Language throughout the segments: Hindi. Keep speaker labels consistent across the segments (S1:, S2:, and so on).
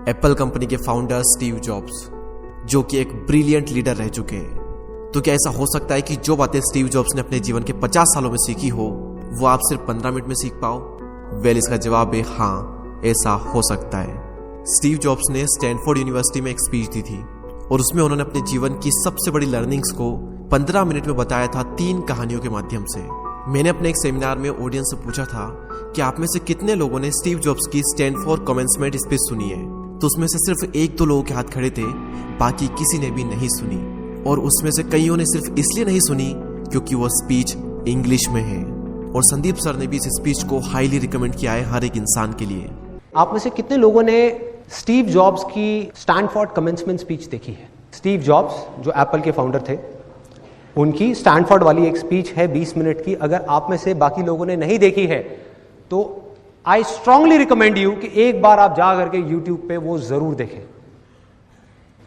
S1: एप्पल कंपनी के फाउंडर स्टीव जॉब्स, जो कि एक ब्रिलियंट लीडर रह चुके हैं। तो क्या ऐसा हो सकता है कि जो बातें स्टीव जॉब्स ने अपने जीवन के 50 सालों में सीखी हो वो आप सिर्फ 15 मिनट में सीख पाओ? वेल, इसका जवाब है हाँ, ऐसा हो सकता है। स्टीव जॉब्स ने स्टैनफोर्ड यूनिवर्सिटी में एक स्पीच दी थी और उसमें उन्होंने अपने जीवन की सबसे बड़ी लर्निंग्स को 15 मिनट में बताया था 3 कहानियों के माध्यम से। मैंने अपने एक सेमिनार में ऑडियंस से पूछा था कि आप में से कितने लोगों ने स्टीव जॉब्स की स्टैनफोर्ड कमेंसमेंट स्पीच सुनी है। तो उसमें से सिर्फ 1-2 लोगों के हाथ खड़े थे, बाकी किसी ने भी नहीं सुनी। और उसमें से कईयों ने सिर्फ इसलिए नहीं सुनी क्योंकि वो स्पीच इंग्लिश में है। और संदीप सर ने भी इस स्पीच को हाईली रिकमेंड किया है हर एक इंसान के लिए।
S2: आप में से कितने लोगों ने स्टीव जॉब्स की स्टैनफोर्ड कमेंसमेंट स्पीच देखी है? स्टीव जॉब्स जो एप्पल के फाउंडर थे, उनकी स्टैनफोर्ड वाली एक स्पीच है 20 मिनट की। अगर आप में से बाकी लोगों ने नहीं देखी है तो आई स्ट्रांगली रिकमेंड यू कि एक बार आप जा करके यूट्यूब पे वो जरूर देखें।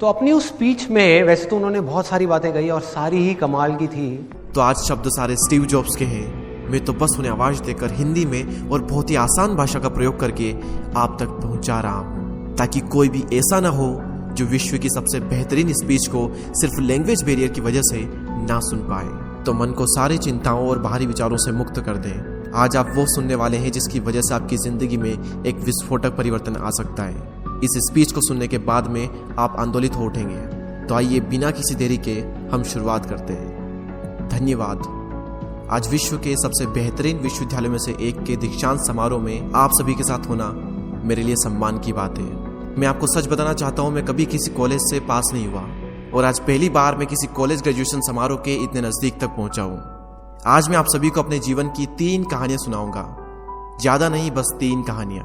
S2: तो अपनी उस स्पीच में वैसे तो उन्होंने बहुत सारी बातें कही और सारी ही कमाल की थी।
S1: तो आज शब्द सारे स्टीव जॉब्स के हैं। मैं तो बस उन्हें आवाज देकर हिंदी में और बहुत ही आसान भाषा का प्रयोग करके आप तक पहुंचा रहा हूं, ताकि कोई भी ऐसा ना हो जो विश्व की सबसे बेहतरीन स्पीच को सिर्फ लैंग्वेज बैरियर की वजह से ना सुन पाए। तो मन को सारी चिंताओं और बाहरी विचारों से मुक्त कर दें। आज आप वो सुनने वाले हैं जिसकी वजह से आपकी जिंदगी में एक विस्फोटक परिवर्तन आ सकता है। इस स्पीच को सुनने के बाद में आप आंदोलित हो उठेंगे। तो आइए बिना किसी देरी के हम शुरुआत करते हैं। धन्यवाद। आज विश्व के सबसे बेहतरीन विश्वविद्यालयों में से एक के दीक्षांत समारोह में आप सभी के साथ होना मेरे लिए सम्मान की बात है। मैं आपको सच बताना चाहता हूँ, मैं कभी किसी कॉलेज से पास नहीं हुआ और आज पहली बार मैं किसी कॉलेज ग्रेजुएशन समारोह के इतने नजदीक तक पहुंचा हूँ। आज मैं आप सभी को अपने जीवन की 3 कहानियां सुनाऊंगा। ज्यादा नहीं, बस 3 कहानियां।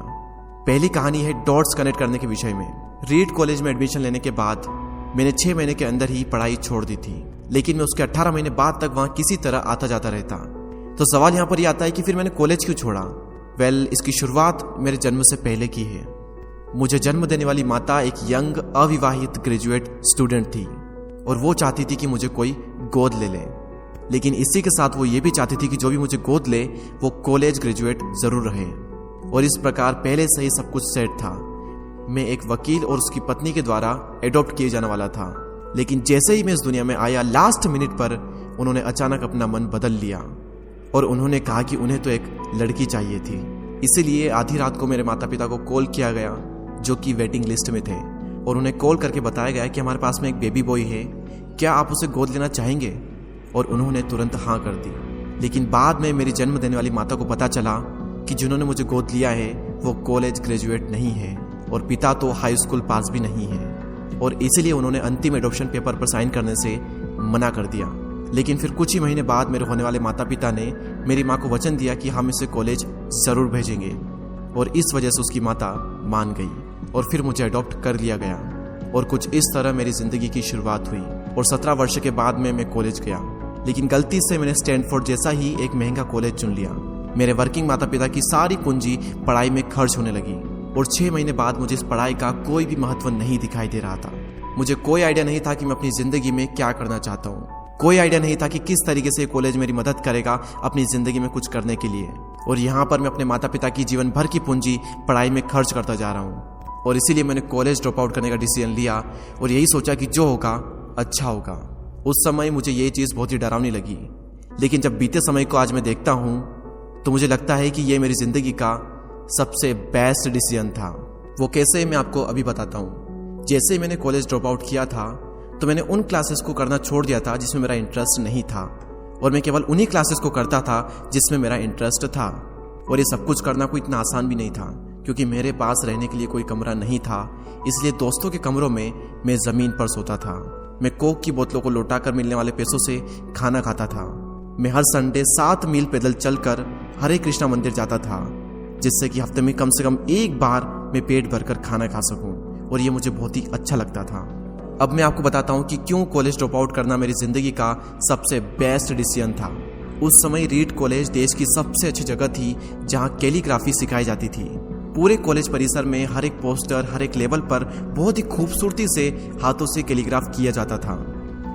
S1: पहली कहानी है डॉट्स कनेक्ट करने के विषय में। रीड कॉलेज में एडमिशन लेने के बाद मैंने 6 महीने के अंदर ही पढ़ाई छोड़ दी थी, लेकिन मैं उसके 18 महीने बाद तक वहां किसी तरह आता जाता रहता। तो सवाल यहाँ पर यह आता है कि फिर मैंने कॉलेज क्यों छोड़ा? वेल, इसकी शुरुआत मेरे जन्म से पहले की है। मुझे जन्म देने वाली माता एक यंग अविवाहित ग्रेजुएट स्टूडेंट थी और वो चाहती थी कि मुझे कोई गोद ले ले, लेकिन इसी के साथ वो ये भी चाहती थी कि जो भी मुझे गोद ले वो कॉलेज ग्रेजुएट जरूर रहे। और इस प्रकार पहले से ही सब कुछ सेट था। मैं एक वकील और उसकी पत्नी के द्वारा एडॉप्ट किए जाने वाला था, लेकिन जैसे ही मैं इस दुनिया में आया, लास्ट मिनट पर उन्होंने अचानक अपना मन बदल लिया और उन्होंने कहा कि उन्हें तो एक लड़की चाहिए थी। इसीलिए आधी रात को मेरे माता पिता को कॉल किया गया, जो कि वेटिंग लिस्ट में थे, और उन्हें कॉल करके बताया गया कि हमारे पास में एक बेबी बॉय है, क्या आप उसे गोद लेना चाहेंगे? और उन्होंने तुरंत हाँ कर दी। लेकिन बाद में मेरी जन्म देने वाली माता को पता चला कि जिन्होंने मुझे गोद लिया है वो कॉलेज ग्रेजुएट नहीं है और पिता तो हाई स्कूल पास भी नहीं है, और इसीलिए उन्होंने अंतिम एडॉप्शन पेपर पर साइन करने से मना कर दिया। लेकिन फिर कुछ ही महीने बाद मेरे होने वाले माता पिता ने मेरी माँ को वचन दिया कि हम इसे कॉलेज जरूर भेजेंगे, और इस वजह से उसकी माता मान गई और फिर मुझे अडॉप्ट कर लिया गया। और कुछ इस तरह मेरी जिंदगी की शुरुआत हुई। और 17 वर्ष के बाद में मैं कॉलेज गया, लेकिन गलती से मैंने स्टैनफोर्ड जैसा ही एक महंगा कॉलेज चुन लिया। मेरे वर्किंग माता पिता की सारी पूंजी पढ़ाई में खर्च होने लगी और 6 महीने बाद मुझे इस पढ़ाई का कोई भी महत्व नहीं दिखाई दे रहा था। मुझे कोई आइडिया नहीं था कि मैं अपनी जिंदगी में क्या करना चाहता हूँ। कोई आइडिया नहीं था कि किस तरीके से कॉलेज मेरी मदद करेगा अपनी जिंदगी में कुछ करने के लिए। और यहाँ पर मैं अपने माता पिता की जीवन भर की पूंजी पढ़ाई में खर्च करता जा रहा हूँ। और इसीलिए मैंने कॉलेज ड्रॉप आउट करने का डिसीजन लिया और यही सोचा कि जो होगा अच्छा होगा। उस समय मुझे ये चीज़ बहुत ही डरावनी लगी, लेकिन जब बीते समय को आज मैं देखता हूँ तो मुझे लगता है कि ये मेरी ज़िंदगी का सबसे बेस्ट डिसीजन था। वो कैसे, मैं आपको अभी बताता हूँ। जैसे ही मैंने कॉलेज ड्रॉप आउट किया था तो मैंने उन क्लासेस को करना छोड़ दिया था जिसमें मेरा इंटरेस्ट नहीं था, और मैं केवल उन्हीं क्लासेस को करता था जिसमें मेरा इंटरेस्ट था। और ये सब कुछ करना कोई इतना आसान भी नहीं था, क्योंकि मेरे पास रहने के लिए कोई कमरा नहीं था। इसलिए दोस्तों के कमरों में मैं ज़मीन पर सोता था। मैं कोक की बोतलों को लौटाकर मिलने वाले पैसों से खाना खाता था। मैं हर संडे 7 मील पैदल चलकर हरे कृष्णा मंदिर जाता था, जिससे कि हफ्ते में कम से कम एक बार मैं पेट भरकर खाना खा सकूं, और ये मुझे बहुत ही अच्छा लगता था। अब मैं आपको बताता हूँ कि क्यों कॉलेज ड्रॉप आउट करना मेरी जिंदगी का सबसे बेस्ट डिसीजन था। उस समय रीड कॉलेज देश की सबसे अच्छी जगह थी जहाँ कैलीग्राफी सिखाई जाती थी। पूरे कॉलेज परिसर में हर एक पोस्टर, हर एक लेवल पर बहुत ही खूबसूरती से हाथों से कैलीग्राफ किया जाता था।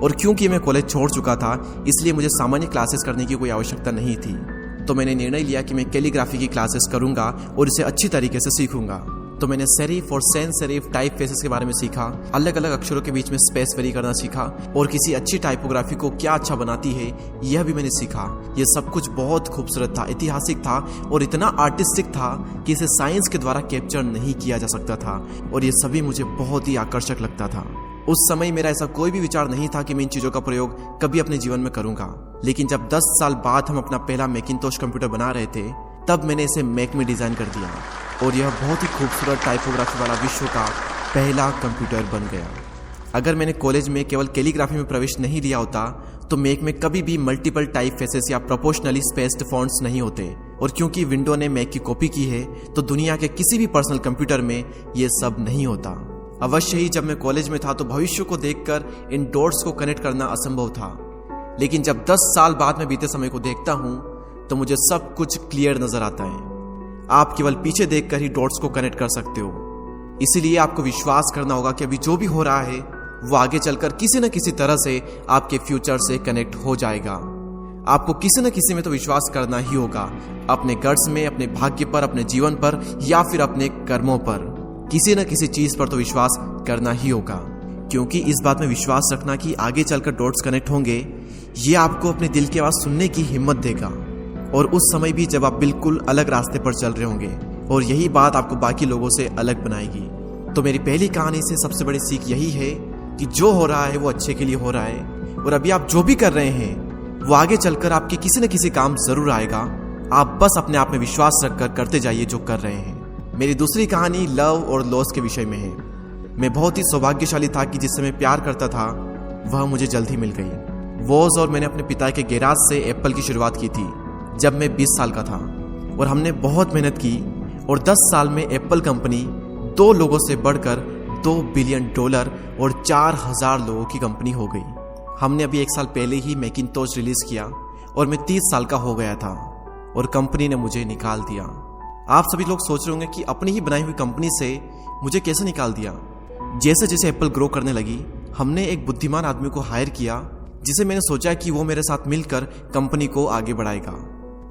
S1: और क्योंकि मैं कॉलेज छोड़ चुका था, इसलिए मुझे सामान्य क्लासेस करने की कोई आवश्यकता नहीं थी। तो मैंने निर्णय लिया कि मैं कैलीग्राफी की क्लासेस करूंगा और इसे अच्छी तरीके से सीखूंगा। तो मैंने सेरिफ और सैन सेरिफ टाइप फेसेस के बारे में सीखा, अलग अलग अक्षरों के बीच में स्पेस वेरी करना सीखा, और किसी अच्छी टाइपोग्राफी को क्या अच्छा बनाती है यह भी मैंने सीखा। यह सब कुछ बहुत खूबसूरत था, ऐतिहासिक था और इतना आर्टिस्टिक था कि इसे साइंस के द्वारा कैप्चर नहीं किया जा सकता था, और ये सभी मुझे बहुत ही आकर्षक लगता था। उस समय मेरा ऐसा कोई भी विचार नहीं था कि मैं इन चीजों का प्रयोग कभी अपने जीवन में करूंगा, लेकिन जब 10 साल बाद हम अपना पहला मैकिंटोश कंप्यूटर बना रहे थे, तब मैंने इसे मैक में डिजाइन कर दिया और यह बहुत ही खूबसूरत टाइपोग्राफी वाला विश्व का पहला कंप्यूटर बन गया। अगर मैंने कॉलेज में केवल कैलीग्राफी में प्रवेश नहीं लिया होता तो मैक में कभी भी मल्टीपल टाइप फेसेस या प्रोपोर्शनली स्पेस्ड फॉन्ट्स नहीं होते, और क्योंकि विंडो ने मैक की कॉपी की है तो दुनिया के किसी भी पर्सनल कंप्यूटर में ये सब नहीं होता। अवश्य ही जब मैं कॉलेज में था तो भविष्य को देखकर इन डॉट्स को कनेक्ट करना असंभव था, लेकिन जब 10 साल बाद में बीते समय को देखता हूं तो मुझे सब कुछ क्लियर नजर आता है। आप केवल पीछे देखकर ही डॉट्स को कनेक्ट कर सकते हो, इसीलिए आपको विश्वास करना होगा कि अभी जो भी हो रहा है वो आगे चलकर किसी न किसी तरह से आपके फ्यूचर से कनेक्ट हो जाएगा। आपको किसी न किसी में तो विश्वास करना ही होगा, अपने गट्स में, अपने भाग्य पर, अपने जीवन पर या फिर अपने कर्मों पर। किसी न किसी चीज पर तो विश्वास करना ही होगा, क्योंकि इस बात में विश्वास रखना कि आगे चलकर डॉट्स कनेक्ट होंगे, ये आपको अपने दिल की आवाज सुनने की हिम्मत देगा, और उस समय भी जब आप बिल्कुल अलग रास्ते पर चल रहे होंगे, और यही बात आपको बाकी लोगों से अलग बनाएगी। तो मेरी पहली कहानी से सबसे बड़ी सीख यही है कि जो हो रहा है वो अच्छे के लिए हो रहा है, और अभी आप जो भी कर रहे हैं वो आगे चलकर आपके किसी न किसी काम जरूर आएगा। आप बस अपने आप में विश्वास रखकर करते जाइए जो कर रहे हैं। मेरी दूसरी कहानी लव और लॉस के विषय में है। मैं बहुत ही सौभाग्यशाली था कि जिससे मैं प्यार करता था वह मुझे जल्द ही मिल गई। वॉज और मैंने अपने पिता के गैराज से एप्पल की शुरुआत की थी जब मैं 20 साल का था, और हमने बहुत मेहनत की और 10 साल में एप्पल कंपनी 2 लोगों से बढ़कर $2 बिलियन और 4000 लोगों की कंपनी हो गई। हमने अभी 1 साल पहले ही मैकिंटोश रिलीज किया और मैं 30 साल का हो गया था और कंपनी ने मुझे निकाल दिया। आप सभी लोग सोच रहे होंगे कि अपनी ही बनाई हुई कंपनी से मुझे कैसे निकाल दिया। जैसे जैसे एप्पल ग्रो करने लगी, हमने एक बुद्धिमान आदमी को हायर किया जिसे मैंने सोचा कि वो मेरे साथ मिलकर कंपनी को आगे बढ़ाएगा।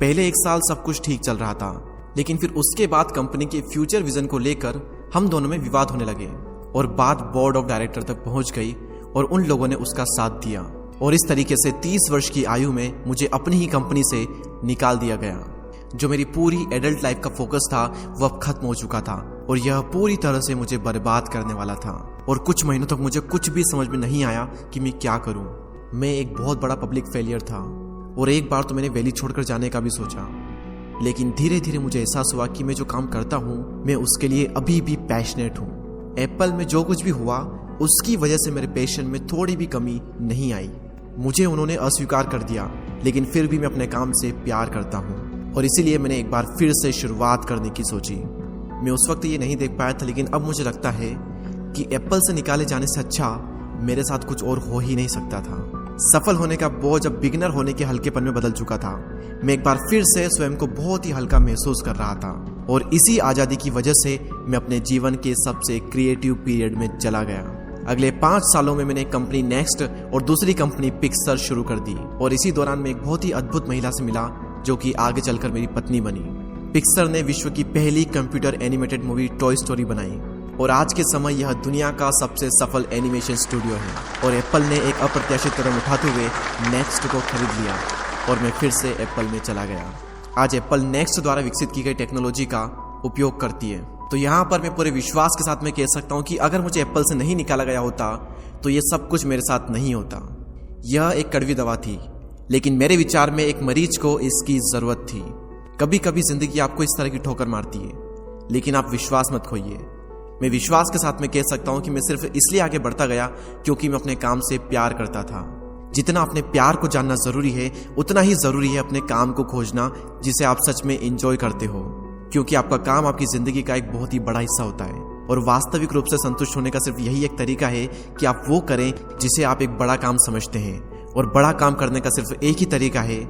S1: पहले 1 साल सब कुछ ठीक चल रहा था, लेकिन फिर उसके बाद कंपनी के फ्यूचर विजन को लेकर हम दोनों में विवाद होने लगे और बात बोर्ड ऑफ डायरेक्टर तक पहुंच गई और उन लोगों ने उसका साथ दिया, और इस तरीके से 30 वर्ष की आयु में मुझे अपनी ही कंपनी से निकाल दिया गया। जो मेरी पूरी एडल्ट लाइफ का फोकस था वो अब खत्म हो चुका था और यह पूरी तरह से मुझे बर्बाद करने वाला था, और कुछ महीनों तक मुझे कुछ भी समझ में नहीं आया कि मैं क्या करूं। मैं एक बहुत बड़ा पब्लिक फेलियर था और एक बार तो मैंने वैली छोड़कर जाने का भी सोचा, लेकिन धीरे धीरे मुझे एहसास हुआ कि मैं जो काम करता हूं मैं उसके लिए अभी भी पैशनेट हूं। एप्पल में जो कुछ भी हुआ उसकी वजह से मेरे पैशन में थोड़ी भी कमी नहीं आई। मुझे उन्होंने अस्वीकार कर दिया, लेकिन फिर भी मैं अपने काम से प्यार करता हूँ और इसीलिए मैंने एक बार फिर से शुरुआत करने की सोची। मैं उस वक्त ये नहीं देख पाया था, लेकिन अब मुझे लगता है कि एप्पल से निकाले जाने से अच्छा मेरे साथ कुछ और हो ही नहीं सकता था। सफल होने का बोझ अब बिगिनर होने के हल्केपन में बदल चुका था। मैं एक बार फिर से स्वयं को बहुत ही हल्का महसूस कर रहा था और इसी आज़ादी की वजह से मैं अपने जीवन के सबसे क्रिएटिव पीरियड में चला गया। अगले 5 सालों में मैंने एक कंपनी नेक्स्ट और दूसरी कंपनी पिक्सर शुरू कर दी, और इसी दौरान मैं एक बहुत ही अद्भुत महिला से मिला जो कि आगे चलकर मेरी पत्नी बनी। पिक्सर ने विश्व की पहली computer animated movie toy story बनाई और आज के समय यह दुनिया का सबसे सफल एनिमेशन स्टूडियो है। और एप्पल ने एक अप्रत्याशित कदम उठाते हुए नेक्स्ट को खरीद लिया और मैं फिर से एप्पल में चला गया। आज एप्पल नेक्स्ट द्वारा विकसित की गई टेक्नोलॉजी का उपयोग करती है। तो यहाँ पर मैं पूरे विश्वास के साथ में कह सकता हूँ कि अगर मुझे एप्पल से नहीं निकाला गया होता तो ये सब कुछ मेरे साथ नहीं होता। यह एक कड़वी दवा थी, लेकिन मेरे विचार में एक मरीज को इसकी जरूरत थी। कभी कभी जिंदगी आपको इस तरह की ठोकर मारती है, लेकिन आप विश्वास मत खोइए। मैं विश्वास के साथ में कह सकता हूँ कि मैं सिर्फ इसलिए आगे बढ़ता गया क्योंकि मैं अपने काम से प्यार करता था। जितना अपने प्यार को जानना जरूरी है, उतना ही जरूरी है अपने काम को खोजना जिसे आप सच में एंजॉय करते हो, क्योंकि आपका काम आपकी जिंदगी का एक बहुत ही बड़ा हिस्सा होता है। और वास्तविक रूप से संतुष्ट होने का सिर्फ यही एक तरीका है कि आप वो करें जिसे आप एक बड़ा काम समझते हैं, और बड़ा काम करने का सिर्फ एक ही तरीका है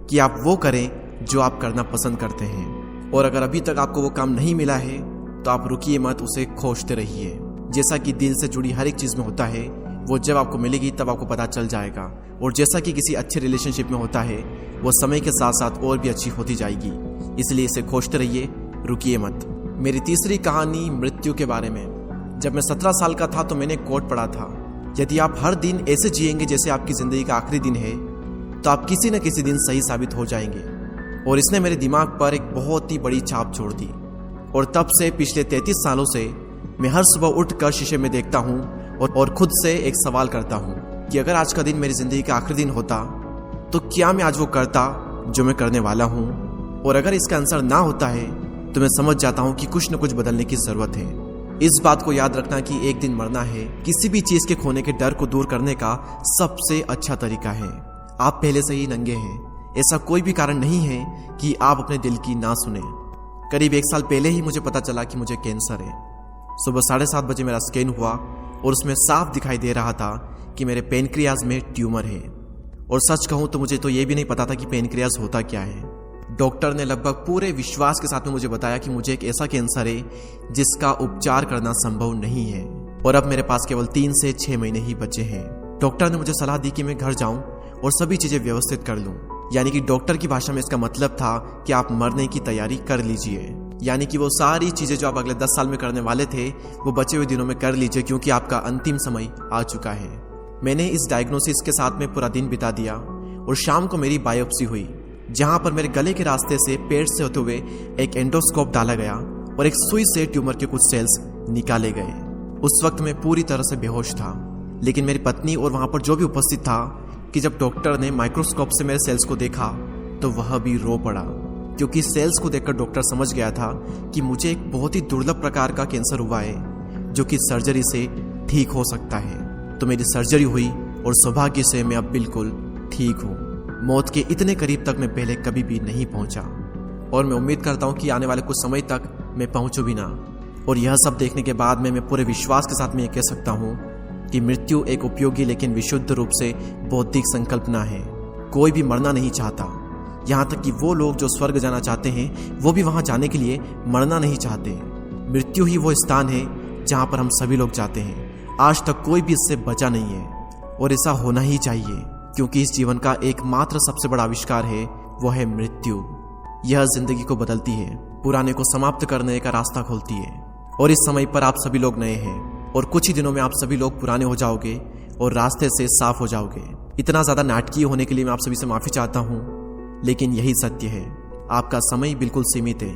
S1: कि आप वो करें जो आप करना पसंद करते हैं। और अगर अभी तक आपको वो काम नहीं मिला है तो आप रुकिए मत, उसे खोजते रहिए। जैसा कि दिल से जुड़ी हर एक चीज में होता है, वो जब आपको मिलेगी तब आपको पता चल जाएगा। और जैसा कि किसी अच्छे रिलेशनशिप में होता है, वो समय के साथ साथ और भी अच्छी होती जाएगी। इसलिए इसे खोजते रहिए, रुकिए मत। मेरी तीसरी कहानी मृत्यु के बारे में। जब मैं 17 साल का था तो मैंने कोट पढ़ा था, यदि आप हर दिन ऐसे जिएंगे जैसे आपकी जिंदगी का आखिरी दिन है तो आप किसी न किसी दिन सही साबित हो जाएंगे। और इसने मेरे दिमाग पर एक बहुत ही बड़ी छाप छोड़ दी। और तब से पिछले 33 सालों से मैं हर सुबह उठकर शीशे में देखता हूँ और खुद से एक सवाल करता हूँ कि अगर आज का दिन मेरी जिंदगी का आखिरी दिन होता तो क्या मैं आज वो करता जो मैं करने वाला हूँ। और अगर इसका आंसर ना होता है तो मैं समझ जाता हूँ कि कुछ न कुछ बदलने की जरूरत है। इस बात को याद रखना कि एक दिन मरना है किसी भी चीज के खोने के डर को दूर करने का सबसे अच्छा तरीका है। आप पहले से ही नंगे हैं, ऐसा कोई भी कारण नहीं है कि आप अपने दिल की ना सुने। करीब 1 साल पहले ही मुझे पता चला कि मुझे कैंसर है। सुबह 7:30 बजे मेरा स्कैन हुआ और उसमें साफ दिखाई दे रहा था कि मेरे पेनक्रियाज में ट्यूमर है। और सच कहूं तो मुझे तो ये भी नहीं पता था कि पेनक्रियाज होता क्या है। डॉक्टर ने लगभग पूरे विश्वास के साथ में मुझे बताया कि मुझे एक ऐसा कैंसर है जिसका उपचार करना संभव नहीं है और अब मेरे पास केवल 3 से 6 महीने ही बचे हैं। डॉक्टर ने मुझे सलाह दी कि मैं घर जाऊं और सभी चीजें व्यवस्थित कर लूं। यानी कि डॉक्टर की भाषा में इसका मतलब था कि आप मरने की तैयारी कर लीजिए। यानी कि वो सारी चीजें जो आप अगले 10 साल में करने वाले थे वो बचे हुए दिनों में कर लीजिए, क्योंकि आपका अंतिम समय आ चुका है। मैंने इस डायग्नोसिस के साथ में पूरा दिन बिता दिया और शाम को मेरी बायोप्सी हुई, जहां पर मेरे गले के रास्ते से पेट से होते हुए एक एंडोस्कोप डाला गया और एक सुई से ट्यूमर के कुछ सेल्स निकाले गए। उस वक्त मैं पूरी तरह से बेहोश था, लेकिन मेरी पत्नी और वहां पर जो भी उपस्थित था कि जब डॉक्टर ने माइक्रोस्कोप से मेरे सेल्स को देखा तो वह भी रो पड़ा, क्योंकि सेल्स को देखकर डॉक्टर समझ गया था कि मुझे एक बहुत ही दुर्लभ प्रकार का कैंसर हुआ है जो कि सर्जरी से ठीक हो सकता है। तो मेरी सर्जरी हुई और सौभाग्य से मैं अब बिल्कुल ठीक हूँ। मौत के इतने करीब तक मैं पहले कभी भी नहीं पहुंचा और मैं उम्मीद करता हूं कि आने वाले कुछ समय तक मैं पहुंचूं भी ना। और यह सब देखने के बाद मैं पूरे विश्वास के साथ में यह कह सकता हूं कि मृत्यु एक उपयोगी लेकिन विशुद्ध रूप से बौद्धिक संकल्पना है। कोई भी मरना नहीं चाहता, यहाँ तक कि वो लोग जो स्वर्ग जाना चाहते हैं वो भी वहां जाने के लिए मरना नहीं चाहते। मृत्यु ही वो स्थान है जहां पर हम सभी लोग जाते हैं। आज तक कोई भी इससे बचा नहीं है और ऐसा होना ही चाहिए, क्योंकि इस जीवन का एकमात्र सबसे बड़ा आविष्कार है वो है मृत्यु। यह जिंदगी को बदलती है, पुराने को समाप्त करने का रास्ता खोलती है। और इस समय पर आप सभी लोग नए हैं और कुछ ही दिनों में आप सभी लोग पुराने हो जाओगे और रास्ते से साफ हो जाओगे। इतना ज्यादा नाटकीय होने के लिए मैं आप सभी से माफी चाहता हूँ, लेकिन यही सत्य है। आपका समय बिल्कुल सीमित है,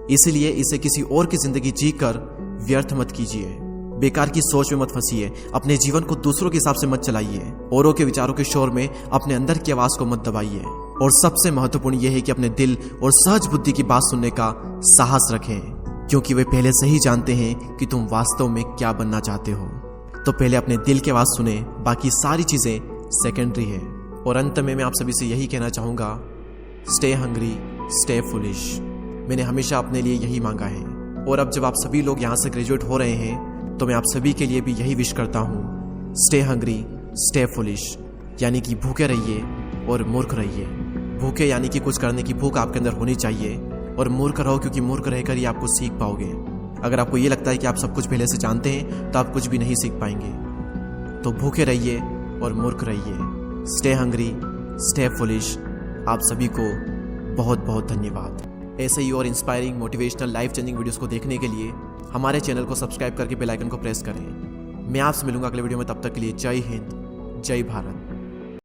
S1: इसलिए इसे किसी और की जिंदगी जीकर व्यर्थ मत कीजिए। बेकार की सोच में मत फंसिए, अपने जीवन को दूसरों के हिसाब से मत चलाइए, औरों के विचारों के शोर में अपने अंदर की आवाज को मत दबाइए। और सबसे महत्वपूर्ण यह है कि अपने दिल और सहज बुद्धि की बात सुनने का साहस रखें, क्योंकि वे पहले से ही जानते हैं कि तुम वास्तव में क्या बनना चाहते हो। तो पहले अपने दिल की आवाज सुने, बाकी सारी चीजें सेकेंडरी है। और अंत में मैं आप सभी से यही कहना चाहूंगा, स्टे हंग्री, स्टे फुलिश। मैंने हमेशा अपने लिए यही मांगा है और अब जब आप सभी लोग यहाँ से ग्रेजुएट हो रहे हैं तो मैं आप सभी के लिए भी यही विश करता हूँ, स्टे हंग्री, स्टे फुलिश। यानी कि भूखे रहिए और मूर्ख रहिए। भूखे यानी कि कुछ करने की भूख आपके अंदर होनी चाहिए, और मूर्ख रहो क्योंकि मूर्ख रहकर ही आप कुछ सीख पाओगे। अगर आपको ये लगता है कि आप सब कुछ पहले से जानते हैं तो आप कुछ भी नहीं सीख पाएंगे। तो भूखे रहिए और मूर्ख रहिए। Stay hungry, stay foolish. आप सभी को बहुत बहुत धन्यवाद। ऐसे ही और inspiring, motivational, life changing videos को देखने के लिए हमारे चैनल को सब्सक्राइब करके बेल आइकन को प्रेस करें। मैं आपसे मिलूंगा अगले वीडियो में, तब तक के लिए जय हिंद, जय भारत।